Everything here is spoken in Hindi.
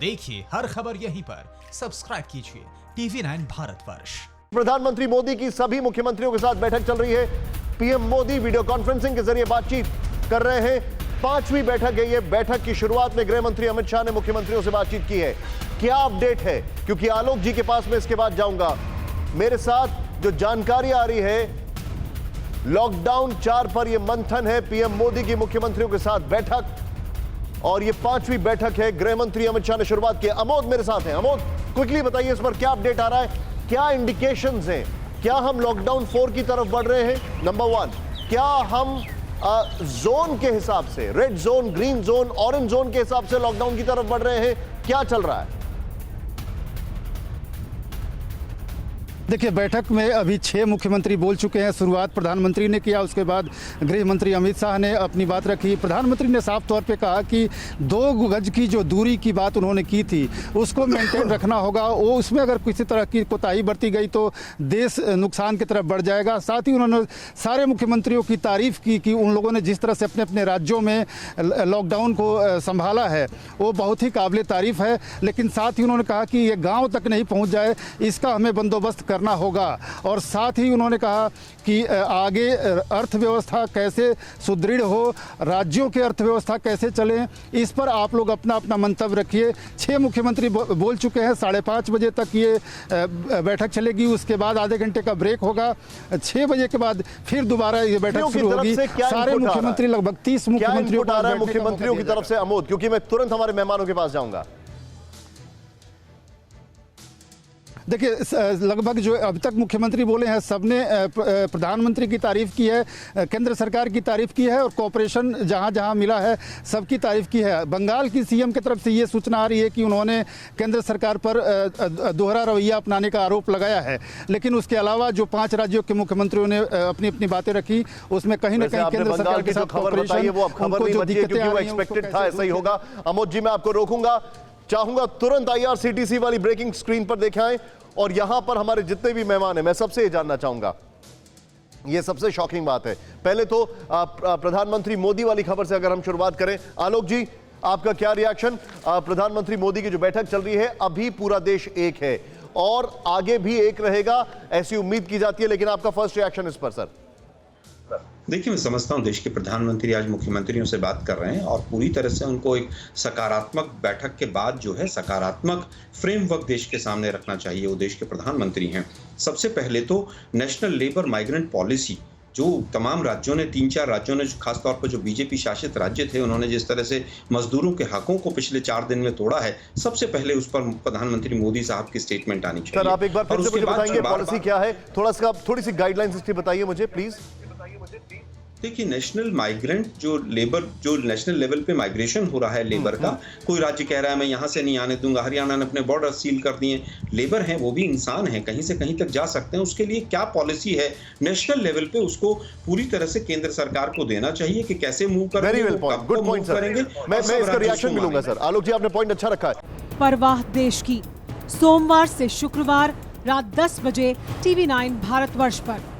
देखिए हर खबर यहीं पर, सब्सक्राइब कीजिए TV9 भारतवर्ष। प्रधानमंत्री मोदी की सभी मुख्यमंत्रियों के साथ बैठक चल रही है। पीएम मोदी वीडियो कॉन्फ्रेंसिंग के जरिए बातचीत कर रहे हैं। 5वीं बैठक है ये। बैठक की शुरुआत में गृह मंत्री अमित शाह ने मुख्यमंत्रियों से बातचीत की है। क्या अपडेट है, क्योंकि आलोक जी के पास मैं इसके बाद जाऊंगा। मेरे साथ जो जानकारी आ रही है, लॉकडाउन 4 पर यह मंथन है, पीएम मोदी की मुख्यमंत्रियों के साथ बैठक, और यह 5वीं बैठक है। गृह मंत्री अमित शाह ने शुरुआत की। अमोद मेरे साथ हैं। अमोद, क्विकली बताइए इस पर क्या अपडेट आ रहा है, क्या इंडिकेशंस हैं? क्या हम लॉकडाउन 4 की तरफ बढ़ रहे हैं? नंबर 1, क्या हम जोन के हिसाब से, red zone, green zone, orange zone के हिसाब से लॉकडाउन की तरफ बढ़ रहे हैं? क्या चल रहा है? देखिए, बैठक में अभी 6 मुख्यमंत्री बोल चुके हैं। शुरुआत प्रधानमंत्री ने किया, उसके बाद गृह मंत्री अमित शाह ने अपनी बात रखी। प्रधानमंत्री ने साफ तौर पे कहा कि 2 गज की जो दूरी की बात उन्होंने की थी उसको मेंटेन रखना होगा। वो उसमें अगर किसी तरह की कोताही बरती गई तो देश नुकसान की तरफ बढ़ जाएगा। साथ ही उन्होंने सारे मुख्यमंत्रियों की तारीफ की कि उन लोगों ने जिस तरह से अपने अपने राज्यों में लॉकडाउन को संभाला है वो बहुत ही काबिल तारीफ है। लेकिन साथ ही उन्होंने कहा कि ये गाँव तक नहीं पहुँच जाए, इसका हमें बंदोबस्त करना होगा। और साथ ही उन्होंने कहा कि आगे अर्थव्यवस्था कैसे सुदृढ़ हो, राज्यों की अर्थव्यवस्था कैसे चले, इस पर आप लोग अपना अपना मंतव्य रखिए। 6 मुख्यमंत्री बोल चुके हैं। 5:30 बजे तक ये बैठक चलेगी, उसके बाद आधे घंटे का ब्रेक होगा। 6 बजे के बाद फिर दोबारा ये बैठक शुरू होगी। सारे मुख्यमंत्री, लगभग 30 मुख्यमंत्रियों की तरफ से। अमोद, क्योंकि मैं तुरंत हमारे मेहमानों के पास जाऊंगा। देखिए, लगभग जो अब तक मुख्यमंत्री बोले हैं सबने प्रधानमंत्री की तारीफ की है, केंद्र सरकार की तारीफ की है, और कॉपरेशन जहां जहां मिला है सबकी तारीफ की है। बंगाल की सीएम की तरफ से ये सूचना आ रही है कि उन्होंने केंद्र सरकार पर दोहरा रवैया अपनाने का आरोप लगाया है। लेकिन उसके अलावा जो 5 राज्यों के मुख्यमंत्रियों ने अपनी अपनी बातें रखी, उसमें कहीं ना कहीं केंद्र सरकार के साथ कॉपरेशन, उनको जो दिक्कतें आ रही हैं एक्सपेक्टेड था ऐसा ही होगा। अमोद जी, मैं आपको रोकूंगा, चाहूंगा तुरंत IRCTC वाली ब्रेकिंग स्क्रीन पर दिखाएं। और यहां पर हमारे जितने भी मेहमान हैं, मैं सबसे ये जानना चाहूंगा, ये सबसे शॉकिंग बात है। पहले तो प्रधानमंत्री मोदी वाली खबर से अगर हम शुरुआत करें, आलोक जी आपका क्या रिएक्शन? प्रधानमंत्री मोदी की जो बैठक चल रही है, अभी पूरा देश एक है और आगे भी एक रहेगा ऐसी उम्मीद की जाती है, लेकिन आपका फर्स्ट रिएक्शन इस पर सर? देखिए, मैं समझता हूं देश के प्रधानमंत्री आज मुख्यमंत्रियों से बात कर रहे हैं और पूरी तरह से उनको एक सकारात्मक बैठक के बाद जो है सकारात्मक फ्रेमवर्क देश के सामने रखना चाहिए। वो देश के प्रधानमंत्री हैं। सबसे पहले तो नेशनल लेबर माइग्रेंट पॉलिसी, जो तमाम राज्यों ने, 3-4 राज्यों ने, खासतौर पर जो बीजेपी शासित राज्य थे, उन्होंने जिस तरह से मजदूरों के हकों को पिछले 4 दिन में तोड़ा है, सबसे पहले उस पर प्रधानमंत्री मोदी साहब की स्टेटमेंट आनी चाहिए। सर, आप एक बार फिर से मुझे बताएंगे पॉलिसी क्या है? थोड़ी सी गाइडलाइंस इसकी बताइए मुझे प्लीज। देखिए, नेशनल माइग्रेंट जो लेबर, जो नेशनल लेवल पे माइग्रेशन हो रहा है लेबर का, कोई राज्य कह रहा है मैं यहाँ से नहीं आने दूंगा, हरियाणा ने अपने बॉर्डर सील कर दिए। लेबर हैं, वो भी इंसान हैं, कहीं से कहीं तक जा सकते हैं। उसके लिए क्या पॉलिसी है नेशनल लेवल पे, उसको पूरी तरह से केंद्र सरकार को देना चाहिए कि कैसे मूव करेंगे। गुड पॉइंट सर, मैं इसका रिएक्शन मिलूंगा सर। आलोक जी, आपने पॉइंट अच्छा रखा है। परवाह देश की, सोमवार से शुक्रवार रात 10 बजे TV9 भारतवर्ष पर।